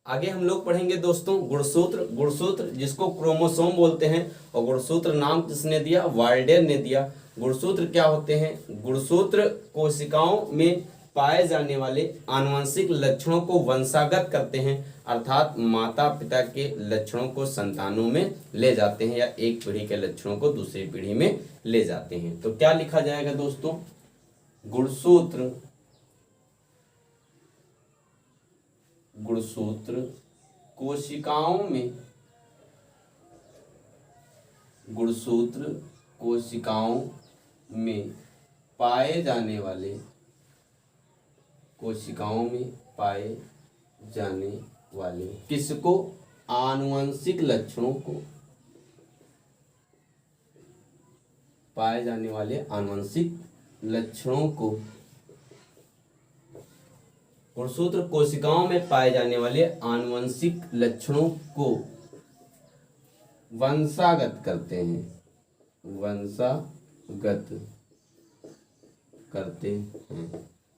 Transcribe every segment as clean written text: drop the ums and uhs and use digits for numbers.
आगे हम लोग पढ़ेंगे दोस्तों गुणसूत्र। गुणसूत्र जिसको क्रोमोसोम बोलते हैं, और गुणसूत्र नाम किसने दिया? वाल्डेर ने दिया। गुणसूत्र क्या होते हैं? गुणसूत्र कोशिकाओं में पाए जाने वाले आनुवंशिक लक्षणों को वंशागत करते हैं, अर्थात माता पिता के लक्षणों को संतानों में ले जाते हैं, या एक पीढ़ी के लक्षणों को दूसरी पीढ़ी में ले जाते हैं। तो क्या लिखा जाएगा दोस्तों? गुणसूत्र गुणसूत्र कोशिकाओं में गुणसूत्र कोशिकाओं में पाए जाने वाले किसको? आनुवंशिक लक्षणों को, पाए जाने वाले आनुवंशिक लक्षणों को, गुणसूत्र कोशिकाओं में पाए जाने वाले आनुवंशिक लक्षणों को वंशागत करते हैं,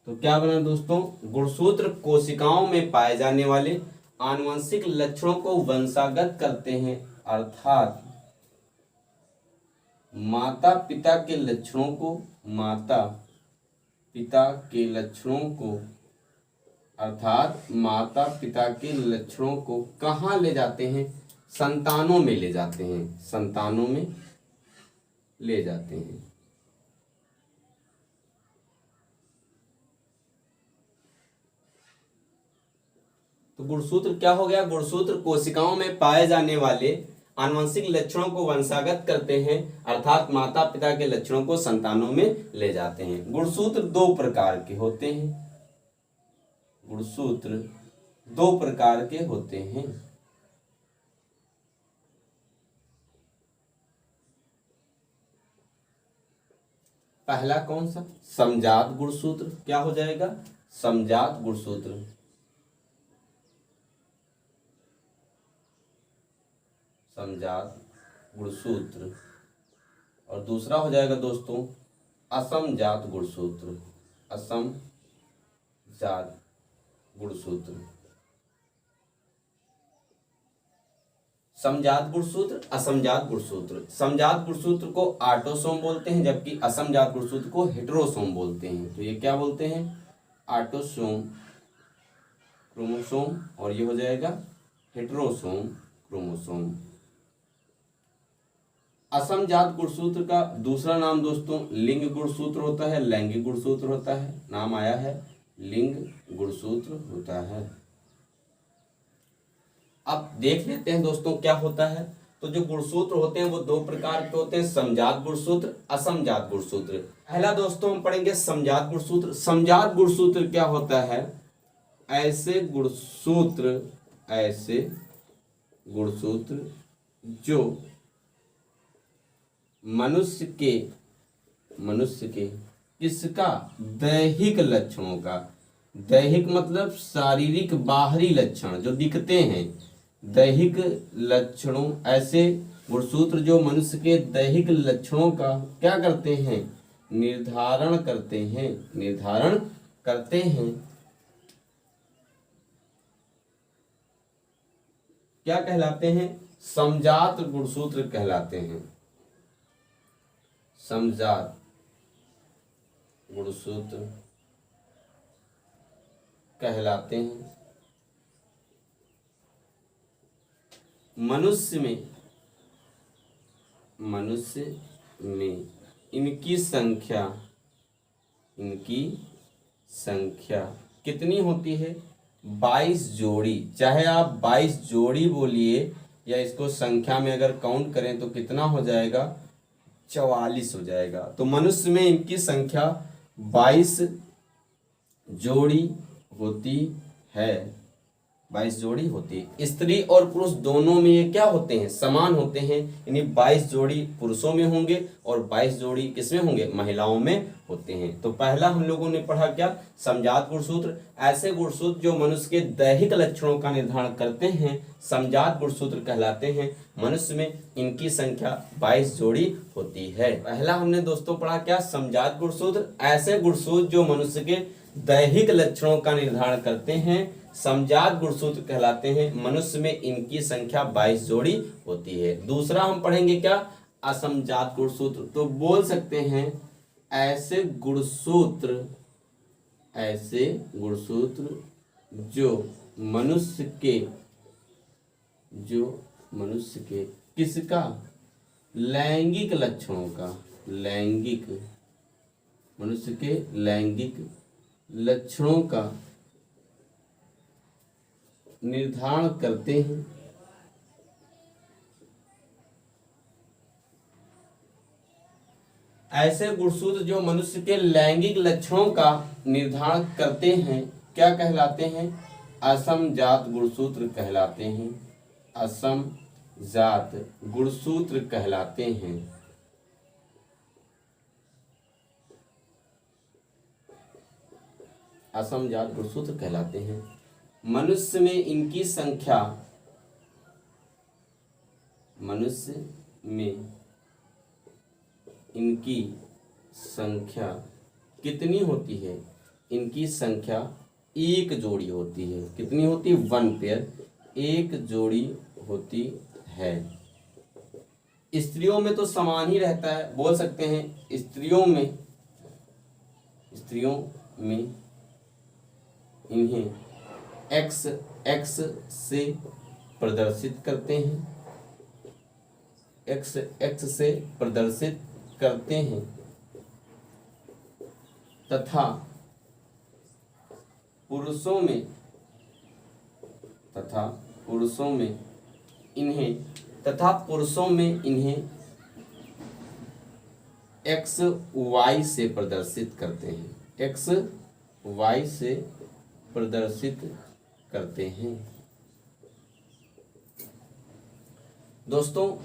तो क्या बना दोस्तों? गुणसूत्र कोशिकाओं में पाए जाने वाले आनुवंशिक लक्षणों को वंशागत करते हैं, अर्थात माता पिता के लक्षणों को कहाँ ले जाते हैं? संतानों में ले जाते हैं, तो गुणसूत्र क्या हो गया? गुणसूत्र कोशिकाओं में पाए जाने वाले आनुवंशिक लक्षणों को वंशागत करते हैं, अर्थात माता पिता के लक्षणों को संतानों में ले जाते हैं। गुणसूत्र दो प्रकार के होते हैं। पहला कौन सा? समजात गुणसूत्र। क्या हो जाएगा? समजात गुणसूत्र। और दूसरा हो जाएगा दोस्तों असमजात गुणसूत्र। समजात गुणसूत्र, असमजात गुणसूत्र। समजात गुणसूत्र को ऑटोसोम बोलते हैं, जबकि असमजात गुणसूत्र को हेटेरोसोम बोलते हैं। तो ये क्या बोलते हैं? ऑटोसोम क्रोमोसोम, और ये हो जाएगा हेटेरोसोम क्रोमोसोम। असमजात गुणसूत्र का दूसरा नाम दोस्तों लिंग गुणसूत्र होता है, लैंगिक गुणसूत्र होता है। नाम आया है, लिंग गुणसूत्र होता है। अब देख लेते हैं दोस्तों क्या होता है। तो जो गुणसूत्र होते हैं वो दो प्रकार के होते हैं, समजात गुणसूत्र, असमजात गुणसूत्र। पहला दोस्तों हम पढ़ेंगे समजात गुणसूत्र। समजात गुणसूत्र क्या होता है? ऐसे गुणसूत्र जो मनुष्य के किसका? दैहिक लक्षणों का। दैहिक मतलब शारीरिक बाहरी लक्षण जो दिखते हैं, दैहिक लक्षणों। ऐसे गुणसूत्र जो मनुष्य के दैहिक लक्षणों का क्या करते हैं? निर्धारण करते हैं। क्या कहलाते हैं? समजात गुणसूत्र कहलाते हैं। समजात गुणसूत्र कहलाते हैं। मनुष्य में इनकी संख्या कितनी होती है? 22 जोड़ी। चाहे आप 22 जोड़ी बोलिए, या इसको संख्या में अगर काउंट करें तो कितना हो जाएगा? 44 हो जाएगा। तो मनुष्य में इनकी संख्या 22 जोड़ी होती है। 22 जोड़ी होती है। स्त्री और पुरुष दोनों में ये क्या होते हैं? समान होते हैं। यानी 22 जोड़ी पुरुषों में होंगे और 22 जोड़ी किसमें होंगे? महिलाओं में होते हैं। तो पहला हम लोगों ने पढ़ा क्या? समजात गुणसूत्र। ऐसे गुणसूत्र जो मनुष्य के दैहिक लक्षणों का निर्धारण करते हैं समजात गुणसूत्र कहलाते हैं। मनुष्य में इनकी संख्या 22 जोड़ी होती है। पहला हमने दोस्तों पढ़ा क्या? समजात गुणसूत्र। ऐसे गुणसूत्र जो मनुष्य के दैहिक लक्षणों का निर्धारण करते हैं समजात गुणसूत्र कहलाते हैं। मनुष्य में इनकी संख्या 22 जोड़ी होती है। दूसरा हम पढ़ेंगे क्या, असमजात गुणसूत्र। तो बोल सकते हैं ऐसे गुणसूत्र जो मनुष्य के किसका, लैंगिक लक्षणों का, मनुष्य के लैंगिक लक्षणों का निर्धारण करते हैं। ऐसे गुणसूत्र जो मनुष्य के लैंगिक लक्षणों का निर्धारण करते हैं क्या कहलाते हैं, असमजात गुणसूत्र कहलाते हैं। असमजात गुणसूत्र कहलाते हैं। असमजात गुणसूत्र कहलाते हैं। मनुष्य में इनकी संख्या कितनी होती है, इनकी संख्या एक जोड़ी होती है। कितनी होती है, 1 पेयर, एक जोड़ी होती है। स्त्रियों में तो समान ही रहता है, बोल सकते हैं स्त्रियों में इन्हें x से प्रदर्शित करते हैं, x से प्रदर्शित करते हैं तथा पुरुषों में इन्हें एक्स वाई से प्रदर्शित करते हैं, एक्स वाई से प्रदर्शित करते हैं। दोस्तों,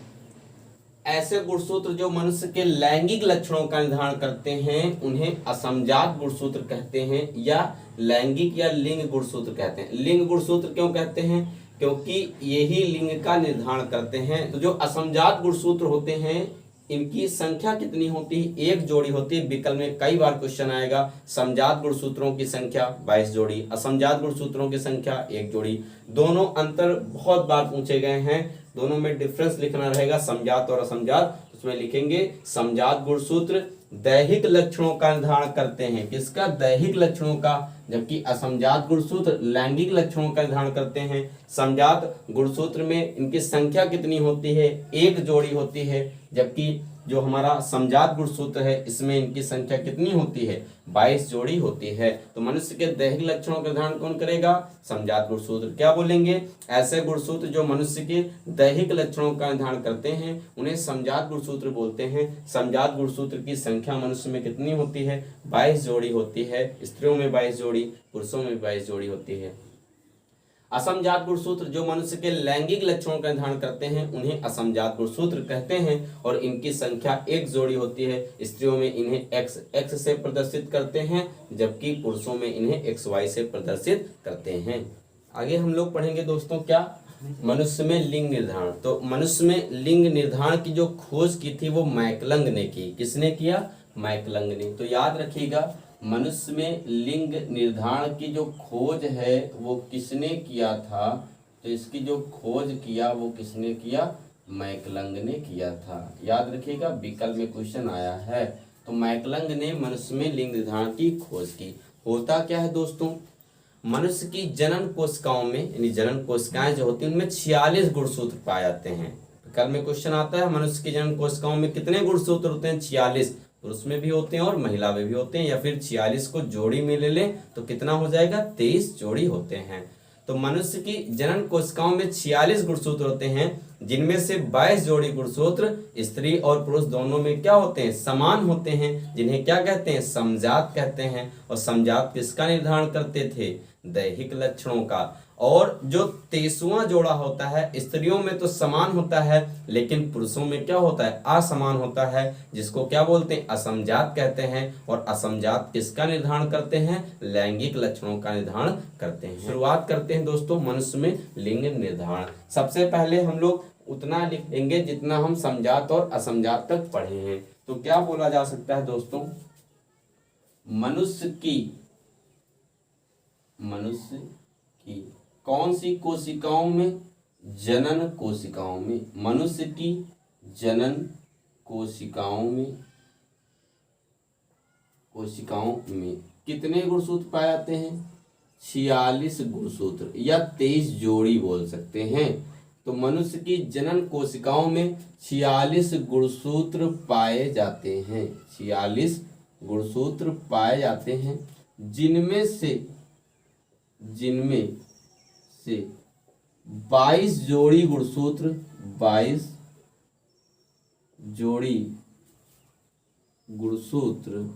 ऐसे गुणसूत्र जो मनुष्य के लैंगिक लक्षणों का निर्धारण करते हैं उन्हें असमजात गुणसूत्र कहते हैं, या लैंगिक या लिंग गुणसूत्र कहते हैं। लिंग गुणसूत्र क्यों कहते हैं, क्योंकि यही लिंग का निर्धारण करते हैं। तो जो असमजात गुणसूत्र होते हैं इनकी संख्या कितनी होती है, एक जोड़ी होती है। विकल्प में कई बार क्वेश्चन आएगा, समजात गुणसूत्रों की संख्या 22 जोड़ी, असमजात गुणसूत्रों की संख्या 1 जोड़ी। दोनों अंतर बहुत बार पूछे गए हैं, दोनों में डिफरेंस लिखना रहेगा, समजात और असमजात। उसमें लिखेंगे समजात गुणसूत्र दैहिक लक्षणों का निर्धारण करते हैं, किसका, दैहिक लक्षणों का, जबकि असमजात गुणसूत्र लैंगिक लक्षणों का निर्धारण करते हैं। समजात गुणसूत्र में इनकी संख्या कितनी होती है, एक जोड़ी होती है, जबकि जो हमारा समजात गुणसूत्र है इसमें इनकी संख्या कितनी होती है, 22 जोड़ी होती है। तो मनुष्य के दैहिक लक्षणों का निर्धारण कौन करेगा, समजात गुणसूत्र। क्या बोलेंगे, ऐसे गुणसूत्र जो मनुष्य के दैहिक लक्षणों का निर्धारण करते हैं उन्हें समजात गुणसूत्र बोलते हैं। समजात गुणसूत्र की संख्या मनुष्य में कितनी होती है, 22 जोड़ी होती है। स्त्रियों में 22 जोड़ी, पुरुषों में 22 जोड़ी होती है। असमजात गुणसूत्र जो मनुष्य के लैंगिक लक्षणों का निर्धारण करते हैं उन्हें असमजात गुणसूत्र कहते हैं और इनकी संख्या एक जोड़ी होती है। स्त्रियों में इन्हें x से प्रदर्शित करते हैं, जबकि पुरुषों में इन्हें xy से प्रदर्शित करते हैं। आगे हम लोग पढ़ेंगे दोस्तों क्या, मनुष्य में लिंग निर्धारण। तो मनुष्य में लिंग निर्धारण की जो खोज की थी वो मैकलंग ने की। किसने किया, मैकलंग ने। तो याद रखिएगा, मनुष्य में लिंग निर्धारण की जो खोज है वो किसने किया था, तो इसकी जो खोज किया वो किसने किया, मैकलंग ने किया था। याद रखिएगा, विकल्प में क्वेश्चन आया है। तो मैकलंग ने मनुष्य में लिंग निर्धारण की खोज की। होता क्या है दोस्तों, मनुष्य की जनन कोशिकाओं में, यानी जनन कोशिकाएं जो होती हैं उनमें 46 गुणसूत्र पाए जाते हैं। विकल्प में क्वेश्चन आता है मनुष्य की जनन कोशिकाओं में कितने गुणसूत्र होते हैं, 46। पुरुष में भी होते हैं और महिला में भी होते हैं, या फिर 46 को जोड़ी में ले लें तो कितना हो जाएगा, 23 जोड़ी होते हैं। तो मनुष्य की जनन कोशिकाओं में 46 गुणसूत्र होते हैं, जिनमें से 22 जोड़ी गुणसूत्र स्त्री और पुरुष दोनों में क्या होते हैं, समान होते हैं, जिन्हें क्या कहते हैं, समजात कहते हैं। और समजात किसका निर्धारण करते थे, दैहिक लक्षणों का। और जो 23वां जोड़ा होता है स्त्रियों में तो समान होता है, लेकिन पुरुषों में क्या होता है, असमान होता है, जिसको क्या बोलते हैं, असमजात कहते हैं। और असमजात किसका निर्धारण करते हैं, लैंगिक लक्षणों का निर्धारण करते हैं। शुरुआत करते हैं दोस्तों मनुष्य में लिंग निर्धारण। सबसे पहले हम लोग उतना लिखेंगे जितना हम समजात और असमजात तक पढ़े हैं। तो क्या बोला जा सकता है दोस्तों, मनुष्य की कौन सी कोशिकाओं में? जनन कोशिकाओं में। मनुष्य की जनन कोशिकाओं में कितने गुणसूत्र पाए जाते हैं? 46 गुणसूत्र या 23 जोड़ी बोल सकते हैं। तो मनुष्य की जनन कोशिकाओं में 46 गुणसूत्र पाए जाते हैं। 46 गुणसूत्र पाए जाते हैं, जिनमें से 22 जोड़ी गुणसूत्र 22 जोड़ी गुणसूत्र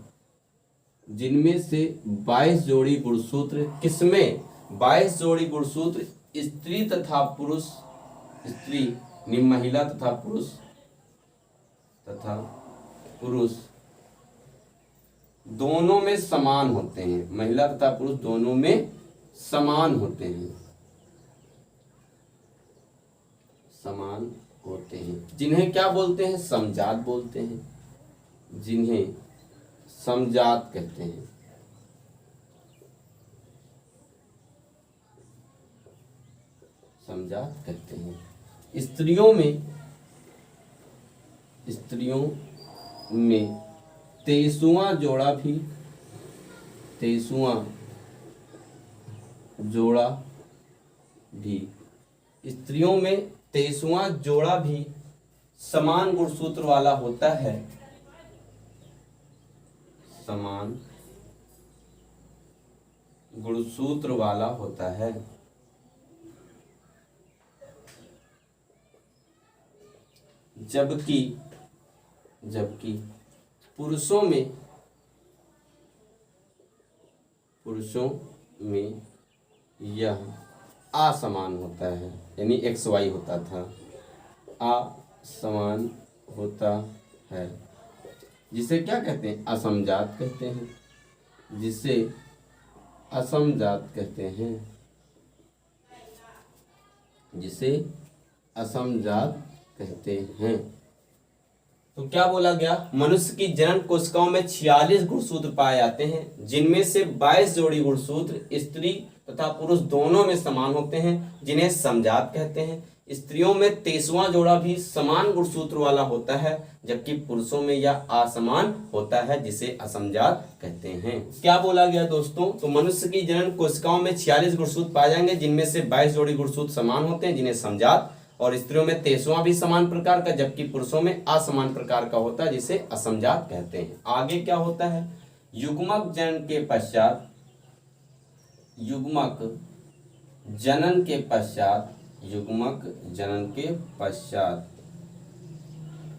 जिनमें से 22 जोड़ी गुणसूत्र किसमें? 22 जोड़ी गुणसूत्र स्त्री तथा पुरुष, स्त्री यानी महिला तथा पुरुष दोनों में समान होते हैं। महिला तथा पुरुष दोनों में समान होते हैं, समान होते हैं। जिन्हें क्या बोलते हैं? समजात बोलते हैं, जिन्हें समजात कहते हैं। समजात कहते हैं। स्त्रियों में 23वां जोड़ा भी 23वां जोड़ा भी स्त्रियों में 23वां जोड़ा भी समान गुणसूत्र वाला होता है। समान गुणसूत्र वाला होता है। जबकि पुरुषों में यह असमान होता है, यानी XY होता था, असमान होता है, जिसे क्या कहते हैं? असमजात कहते हैं, जिसे असमजात कहते हैं, जिसे असमजात कहते हैं। तो क्या बोला गया? मनुष्य की जनन कोशिकाओं में 46 गुणसूत्र पाए जाते हैं, जिनमें से 22 जोड़ी गुणसूत्र स्त्री तथा पुरुष दोनों में समान होते हैं, जिन्हें समजात कहते हैं। स्त्रियों में 23वां जोड़ा भी समान गुणसूत्र वाला होता है, जबकि पुरुषों में यह असमान होता है, जिसे असमजात कहते हैं। क्या बोला गया दोस्तों? तो मनुष्य की जनन कोशिकाओं में 46 गुणसूत्र पाए जाएंगे, जिनमें से 22 जोड़ी गुणसूत्र समान होते हैं, जिन्हें समजात, और स्त्रियों में 23वां भी समान प्रकार का, जबकि पुरुषों में असमान प्रकार का होता है, जिसे असमजात कहते हैं। आगे क्या होता है? युग्मक जनन के पश्चात युग्मक जनन के पश्चात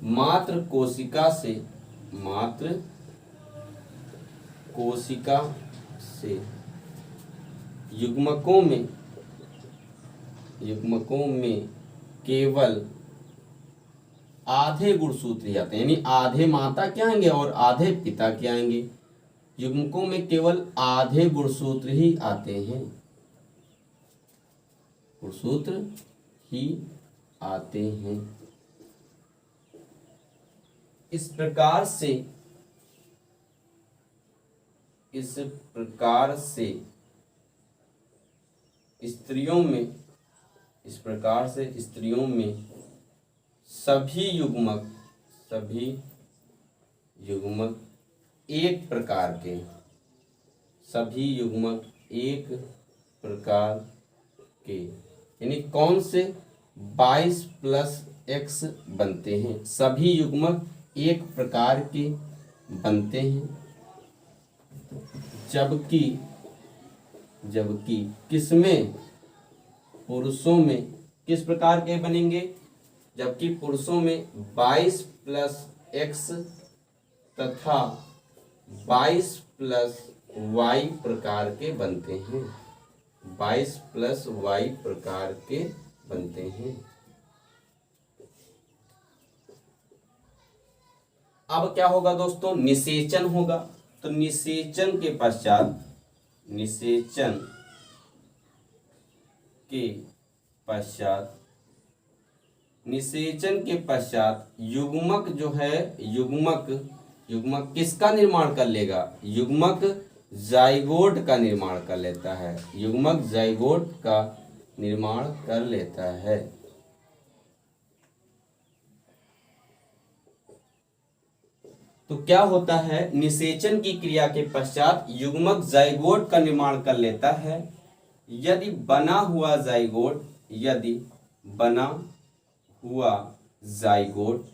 मात्र कोशिका से युग्मकों में केवल आधे गुणसूत्र आते हैं, यानी आधे माता के आएंगे और आधे पिता के आएंगे। युग्मकों में केवल आधे गुणसूत्र ही आते हैं, गुणसूत्र ही आते हैं। इस प्रकार से स्त्रियों में सभी युग्मक एक प्रकार के यानी कौन से 22+X बनते हैं। सभी युग्मक एक प्रकार के बनते हैं, जबकि किसमें? पुरुषों में किस प्रकार के बनेंगे? जबकि पुरुषों में 22+X तथा 22+Y प्रकार के बनते हैं, 22+Y प्रकार के बनते हैं। अब क्या होगा दोस्तों? निषेचन होगा। तो निषेचन के पश्चात युग्मक जो है युग्मक किसका निर्माण कर लेगा? युग्मक जाइगोट का निर्माण कर लेता है, युग्मक जाइगोट का निर्माण कर लेता है। तो क्या होता है, निषेचन की क्रिया के पश्चात युग्मक जाइगोट का निर्माण कर लेता है। यदि बना हुआ जाइगोट, यदि बना हुआ जाइगोट,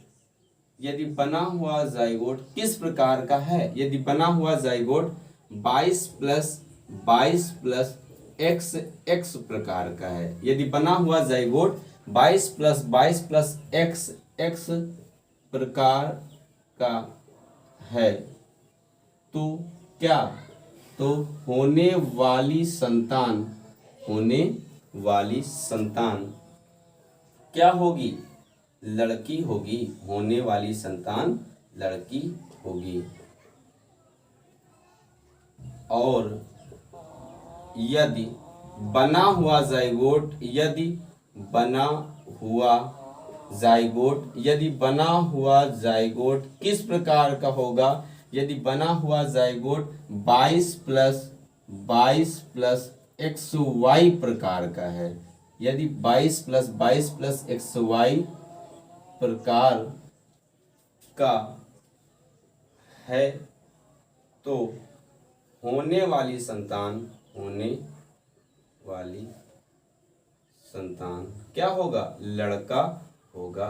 यदि बना हुआ जाइगोट किस प्रकार का है, यदि बना हुआ जाइगोट 22 प्लस एक्स एक्स प्रकार का है, यदि बना हुआ जाइगोट 22 प्लस एक्स एक्स प्रकार का है, तो क्या, तो होने वाली संतान क्या होगी, लड़की होगी, होने वाली संतान लड़की होगी। और यदि बना हुआ जाइगोट, यदि बना हुआ जाइगोट किस प्रकार का होगा, यदि बना हुआ जाइगोट 22 प्लस एक्स वाई प्रकार का है, यदि 22 प्लस एक्स वाई प्रकार का है, तो होने वाली संतान क्या होगा, लड़का होगा।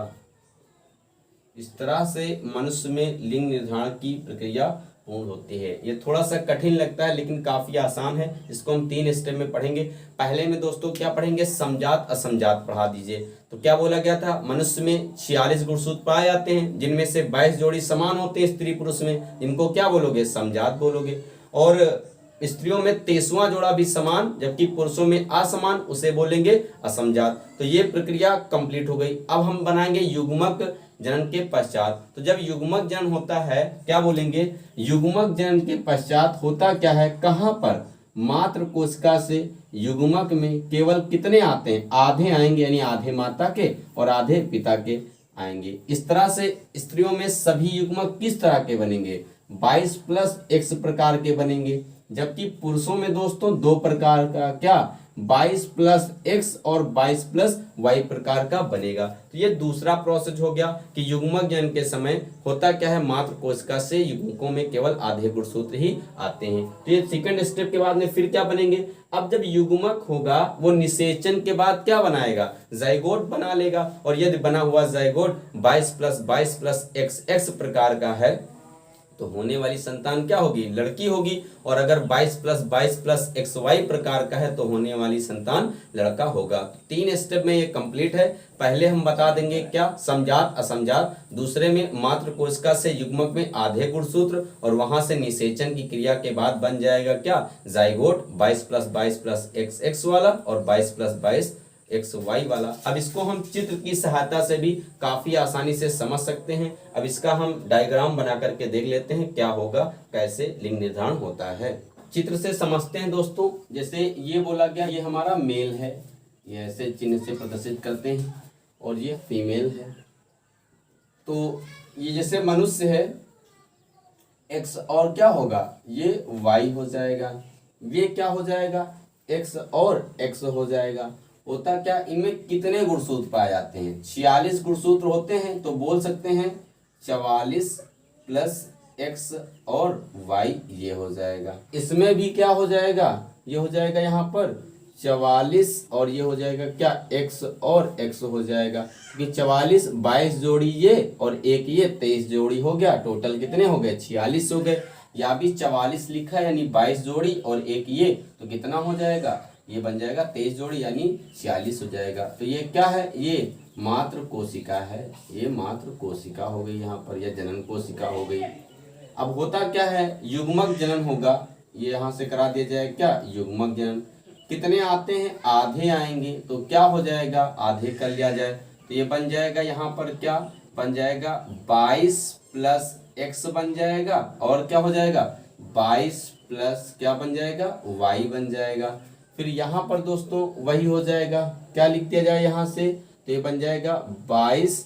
इस तरह से मनुष्य में लिंग निर्धारण की प्रक्रिया पूर्ण होती है। ये थोड़ा सा कठिन लगता है लेकिन काफी आसान है। इसको हम 3 स्टेप में पढ़ेंगे। पहले में दोस्तों क्या पढ़ेंगे, समजात असमजात पढ़ा दीजिए। तो क्या बोला गया था, मनुष्य में 46 गुणसूत्र पाए जाते हैं, जिनमें से 22 जोड़ी समान होते हैं स्त्री पुरुष में, इनको क्या बोलोगे, समजात बोलोगे। और स्त्रियों में 23वां जोड़ा भी समान, जबकि पुरुषों में असमान, उसे बोलेंगे असमजात। तो ये प्रक्रिया कंप्लीट हो गई। अब हम बनाएंगे युग्मक जनन के पश्चात। तो जब युग्मक जनन होता है, क्या बोलेंगे, युग्मक जनन के पश्चात होता क्या है, कहां पर, मातृ कोशिका से युग्मक में केवल कितने आते हैं, आधे आएंगे, यानी आधे माता के और आधे पिता के आएंगे। इस तरह से स्त्रियों में सभी युग्मक किस तरह के बनेंगे, 22 प्लस एक्स प्रकार के बनेंगे, जबकि पुरुषों में दोस्तों 2 प्रकार का, क्या, 22 प्लस एक्स और 22 प्लस वाई प्रकार का बनेगा। तो ये दूसरा प्रोसेस हो गया कि युग्मक जनन के समय होता क्या है, मातृ कोशिका से युग्मकों में केवल आधे गुणसूत्र ही आते हैं। तो ये सेकंड स्टेप के बाद में फिर क्या बनेंगे, अब जब युग्मक होगा वो निषेचन के बाद क्या बनाएगा, जाइगोट बना लेगा। और यदि बना हुआ जाइगोट 22 प्लस एक्स एक्स प्रकार का है, तो होने वाली संतान क्या होगी, लड़की होगी। और अगर 22 प्लस एक्स वाई प्रकार का है, तो होने वाली संतान लड़का होगा। 3 स्टेप में ये कंप्लीट है। पहले हम बता देंगे क्या, समजात असमजात, दूसरे में मातृ कोशिका से युग्मक में आधे गुणसूत्र, और वहां से निषेचन की क्रिया के बाद बन जाएगा क्या, जाइगोट 22 प्लस एक्स एक्स वाला और 22 प्लस एक्स वाई वाला। अब इसको हम चित्र की सहायता से भी काफी आसानी से समझ सकते हैं। अब इसका हम डायग्राम बना करके देख लेते हैं क्या होगा, कैसे लिंग निर्धारण होता है। चित्र से समझते हैं दोस्तों। जैसे ये बोला गया, ये हमारा मेल है, ये ऐसे चिन्ह से प्रदर्शित करते हैं, और ये फीमेल है। तो ये जैसे मनुष्य है एक्स, और क्या होगा, ये वाई हो जाएगा, ये क्या हो जाएगा, एक्स और एक्स हो जाएगा। होता क्या, इनमें कितने गुणसूत्र पाए जाते हैं, 46 गुणसूत्र होते हैं। तो बोल सकते हैं 44 प्लस एक्स और वाई, ये हो जाएगा। इसमें भी क्या हो जाएगा, ये हो जाएगा यहाँ पर 44, और ये हो जाएगा क्या, एक्स और एक्स हो जाएगा, क्योंकि 44 22 जोड़ी ये और एक ये 23 जोड़ी हो गया। टोटल कितने हो गए, 46 हो गए। या भी 44 लिखा है, यानी 22 जोड़ी और एक ये, तो कितना हो जाएगा, ये बन जाएगा 23 जोड़ी, यानी 46 हो जाएगा। तो ये क्या है, ये मातृ कोशिका है, ये मातृ कोशिका हो गई यहाँ पर, यह जनन कोशिका हो गई। अब होता क्या है, युग्मक जनन होगा, ये यहाँ से करा दिया जाए क्या, युग्मक जनन। कितने आते हैं, आधे आएंगे, तो क्या हो जाएगा, आधे कर लिया जाए, तो ये बन जाएगा यहाँ पर क्या बन जाएगा, 22 प्लस एक्स बन जाएगा, और क्या हो जाएगा, 22 प्लस क्या बन जाएगा, वाई बन जाएगा। फिर यहाँ पर दोस्तों वही हो जाएगा, क्या लिख दिया जाए यहाँ से, तो ये बन जाएगा 22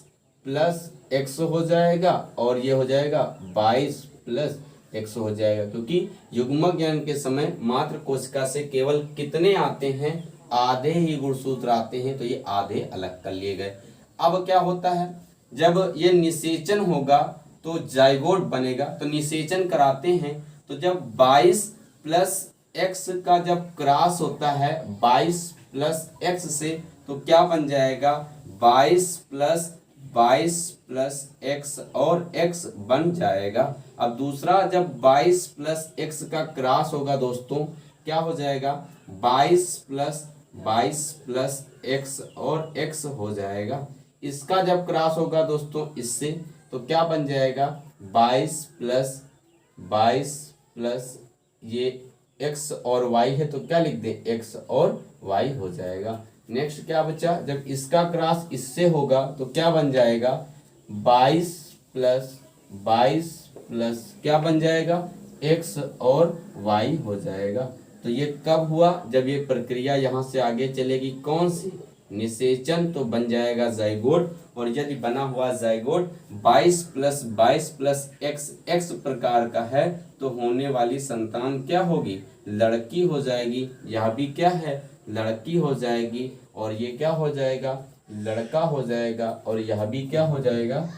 प्लस एक्स हो जाएगा, और ये हो जाएगा 22 प्लस x हो जाएगा, क्योंकि युग्मक जनन के समय मात्र कोशिका से केवल कितने आते हैं, आधे ही गुणसूत्र आते हैं, तो ये आधे अलग कर लिए गए। अब क्या होता है, जब ये निषेचन होगा तो जाइगोट बनेगा, तो निषेचन कराते हैं, तो जब 22 प्लस x का जब क्रॉस होता है 22 प्लस x से, तो क्या बन जाएगा 22 प्लस x और x बन जाएगा। अब दूसरा जब 22 प्लस x का क्रॉस होगा दोस्तों, क्या हो जाएगा 22 प्लस x और x हो जाएगा। इसका जब क्रॉस होगा दोस्तों इससे, तो क्या बन जाएगा 22 प्लस ये x और y है, तो क्या लिख दें x और y हो जाएगा। नेक्स्ट क्या बचा, जब इसका क्रॉस इससे होगा तो क्या बन जाएगा 22 प्लस क्या बन जाएगा x और y हो जाएगा। तो ये कब हुआ, जब ये प्रक्रिया यहाँ से आगे चलेगी, कौन सी, निषेचन, तो बन जाएगा जाइगोट। और यदि बना हुआ जाइगोट 22 प्लस x प्रकार का है, तो होने वाली संतान क्या होगी, लड़की हो जाएगी। यह भी क्या है, लड़की हो जाएगी, और ये क्या हो जाएगा, लड़का हो जाएगा, और यह भी क्या हो जाएगा,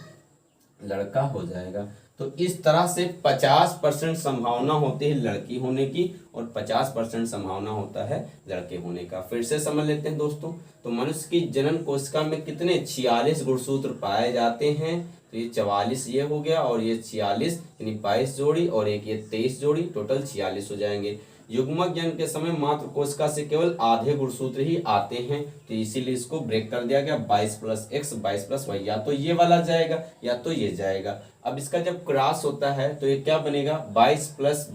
लड़का हो जाएगा। तो इस तरह से 50% संभावना होती है लड़की होने की और 50% संभावना होता है लड़के होने का। फिर से समझ लेते हैं दोस्तों। तो मनुष्य की जनन कोशिका में कितने 46 गुणसूत्र पाए जाते हैं, तो ये 44 ये हो गया, और ये 46 यानी 22 जोड़ी, और एक ये 23 जोड़ी, टोटल 46 हो जाएंगे। युग्मक जनन के समय मात्र कोशिका से केवल आधे गुणसूत्र ही आते हैं, तो इसीलिए इसको ब्रेक कर दिया गया 22 प्लस x 22 प्लस y, या तो ये वाला जाएगा या तो ये जाएगा। अब इसका जब क्रॉस होता है तो ये क्या बनेगा 22 प्लस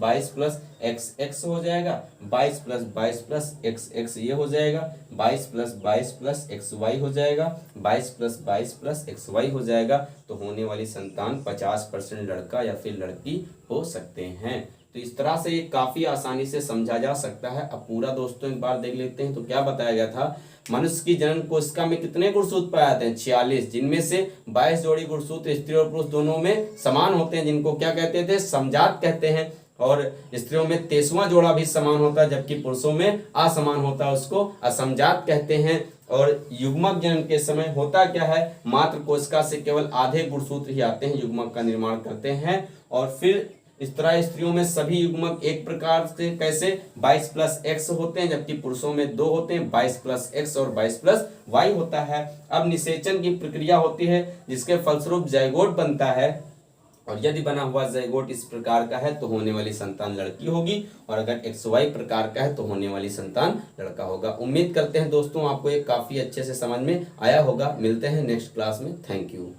x हो जाएगा, 22 प्लस x ये हो जाएगा, 22 प्लस xy हो जाएगा, 22 प्लस xy हो जाएगा। तो होने वाली संतान 50% लड़का या फिर लड़की हो सकते हैं। तो इस तरह से ये काफी आसानी से समझा जा सकता है। अब पूरा दोस्तों एक बार देख लेते हैं। तो क्या बताया गया था, मनुष्य की जनन कोशिका में कितने गुणसूत्र पाए जाते हैं 46, जिनमें से 22 जोड़ी गुणसूत्र स्त्री और पुरुष दोनों में समान होते हैं, जिनको क्या कहते थे, समजात कहते हैं। और स्त्रियों में 23वां जोड़ा भी समान होता है, जबकि पुरुषों में असमान होता है, उसको असमजात कहते हैं। और युग्मक जनन के समय होता क्या है, मात्र कोशिका से केवल आधे गुणसूत्र ही आते हैं, युग्मक का निर्माण करते हैं। और फिर इस तरह स्त्रियों में सभी युग्मक एक प्रकार से कैसे 22 प्लस x होते हैं, जबकि पुरुषों में 2 होते हैं, 22 प्लस x और 22 प्लस y होता है। अब निषेचन की प्रक्रिया होती है, जिसके फलस्वरूप जाइगोट बनता है, और यदि बना हुआ जाइगोट इस प्रकार का है तो होने वाली संतान लड़की होगी, और अगर XY प्रकार का है तो होने वाली संतान लड़का होगा। उम्मीद करते हैं दोस्तों आपको ये काफी अच्छे से समझ में आया होगा। मिलते हैं नेक्स्ट क्लास में। Thank you.